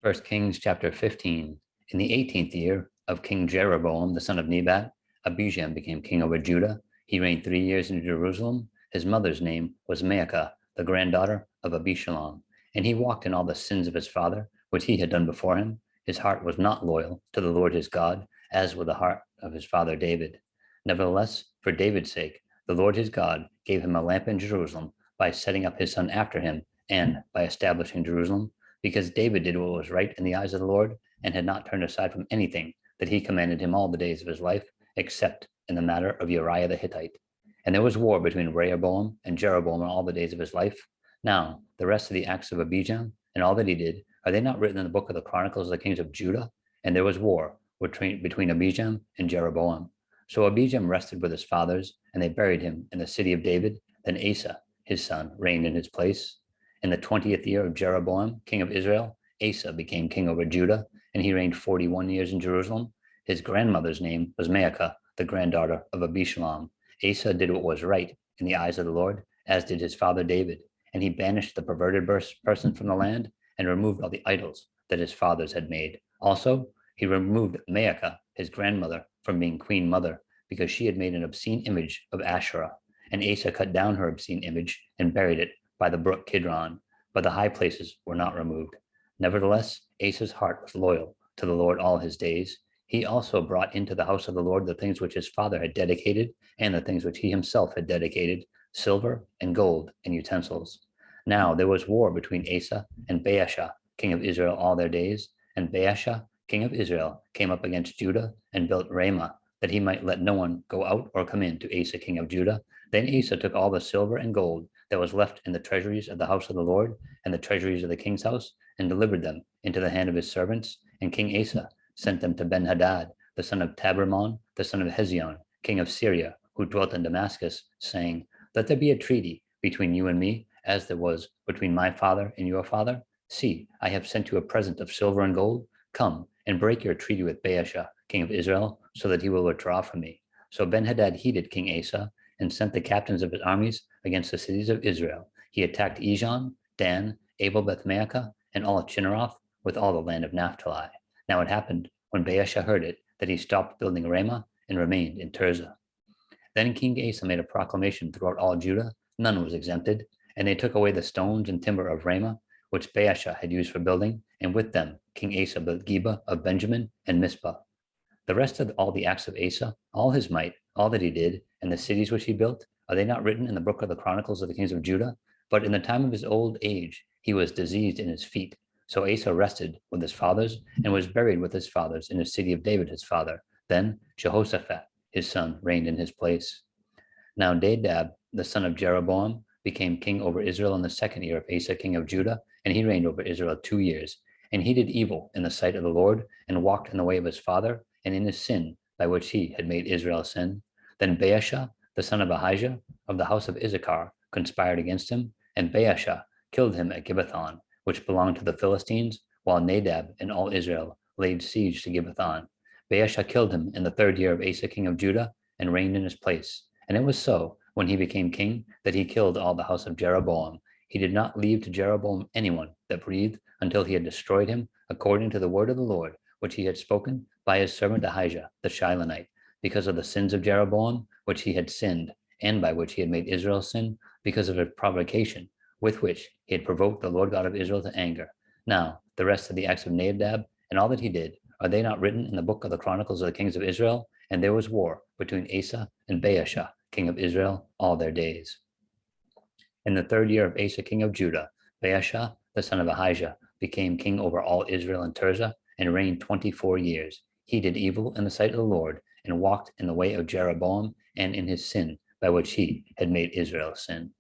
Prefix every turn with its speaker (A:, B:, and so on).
A: First Kings chapter 15. In the 18th year of King Jeroboam, the son of Nebat, Abijam became king over Judah. He reigned 3 years in Jerusalem. His mother's name was Maacah, the granddaughter of Abishalom. And he walked in all the sins of his father, which he had done before him. His heart was not loyal to the Lord his God, as was the heart of his father David. Nevertheless, for David's sake, the Lord his God gave him a lamp in Jerusalem by setting up his son after him and by establishing Jerusalem, because David did what was right in the eyes of the Lord and had not turned aside from anything that he commanded him all the days of his life, except in the matter of Uriah the Hittite. And there was war between Rehoboam and Jeroboam all the days of his life. Now, the rest of the acts of Abijam and all that he did, are they not written in the book of the Chronicles of the kings of Judah? And there was war between Abijam and Jeroboam. So Abijam rested with his fathers, and they buried him in the city of David. Then Asa, his son, reigned in his place. In the 20th year of Jeroboam, king of Israel, Asa became king over Judah, and he reigned 41 years in Jerusalem. His grandmother's name was Maacah, the granddaughter of Abishalom. Asa did what was right in the eyes of the Lord, as did his father David, and he banished the perverted person from the land and removed all the idols that his fathers had made. Also, he removed Maacah, his grandmother, from being queen mother, because she had made an obscene image of Asherah. And Asa cut down her obscene image and buried it by the brook Kidron, but the high places were not removed. Nevertheless, Asa's heart was loyal to the Lord all his days. He also brought into the house of the Lord the things which his father had dedicated, and the things which he himself had dedicated, silver and gold and utensils. Now there was war between Asa and Baasha, king of Israel, all their days. And Baasha, king of Israel, came up against Judah and built Ramah, that he might let no one go out or come in to Asa, king of Judah. Then Asa took all the silver and gold that was left in the treasuries of the house of the Lord and the treasuries of the king's house, and delivered them into the hand of his servants. And King Asa sent them to Ben-Hadad, the son of Tabermon, the son of Hezion, king of Syria, who dwelt in Damascus, saying, Let there be a treaty between you and me, as there was between my father and your father. See, I have sent you a present of silver and gold. Come and break your treaty with Baasha, king of Israel, so that he will withdraw from me. So Ben-Hadad heeded King Asa and sent the captains of his armies against the cities of Israel. He attacked Ijon, Dan, Abel-Beth-Maacah, and all of Chinneroth, with all the land of Naphtali. Now it happened, when Baasha heard it, that he stopped building Ramah and remained in Tirzah. Then King Asa made a proclamation throughout all Judah. None was exempted, and they took away the stones and timber of Ramah, which Baasha had used for building, and with them King Asa built Geba of Benjamin and Mizpah. The rest of all the acts of Asa, all his might, all that he did, and the cities which he built, are they not written in the book of the Chronicles of the kings of Judah? But in the time of his old age, he was diseased in his feet. So Asa rested with his fathers and was buried with his fathers in the city of David his father. Then Jehoshaphat, his son, reigned in his place. Now Nadab, the son of Jeroboam, became king over Israel in the 2nd year of Asa, king of Judah, and he reigned over Israel 2 years. And he did evil in the sight of the Lord, and walked in the way of his father, and in his sin, by which he had made Israel sin. Then Baasha, the son of Ahijah, of the house of Issachar, conspired against him, and Baasha killed him at Gibbethon, which belonged to the Philistines, while Nadab and all Israel laid siege to Gibbethon. Baasha killed him in the 3rd year of Asa, king of Judah, and reigned in his place. And it was so, when he became king, that he killed all the house of Jeroboam. He did not leave to Jeroboam anyone that breathed, until he had destroyed him, according to the word of the Lord, which he had spoken by his servant Ahijah the Shilonite, because of the sins of Jeroboam, which he had sinned, and by which he had made Israel sin, because of his provocation, with which he had provoked the Lord God of Israel to anger. Now, the rest of the acts of Nadab, and all that he did, are they not written in the book of the Chronicles of the kings of Israel? And there was war between Asa and Baasha, king of Israel, all their days. In the 3rd year of Asa, king of Judah, Baasha, the son of Ahijah, became king over all Israel and Tirzah, and reigned 24 years. He did evil in the sight of the Lord, and walked in the way of Jeroboam, and in his sin, by which he had made Israel sin.